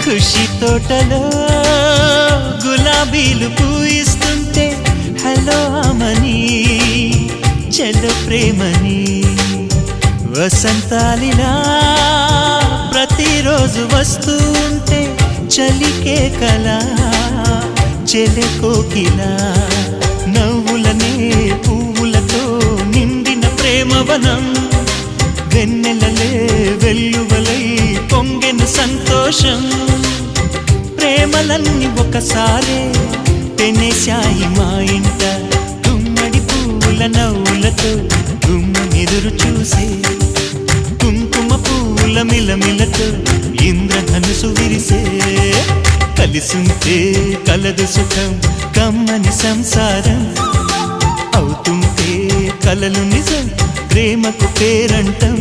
ఖుషి తోటలో గులాబీలు పూయిస్తుంటే హలో అమని చెల్లో ప్రేమని వసంతాలిలా ప్రతిరోజు వస్తూ ఉంటే చలికే కలా చెలె కోకిలా నవ్వులనే పువ్వులతో నిండిన ప్రేమవనం వెన్నెలలే వెల్లువలై పొంగెను సంతోషం ప్రేమలన్నీ ఒకసారే పెనేశాయి మా ఇంట గుమ్మడి పువ్వుల నవ్వులతో గుమ్మెదురు చూసే కుంకుమ పువ్వుల మిలమిలతో ఇంద్రధనుసు విరిసే కలిసుంటే కలదు సుఖం కమ్మని సంసారం అవుతుంటే కలలు నిజం ప్రేమకు పేరంటం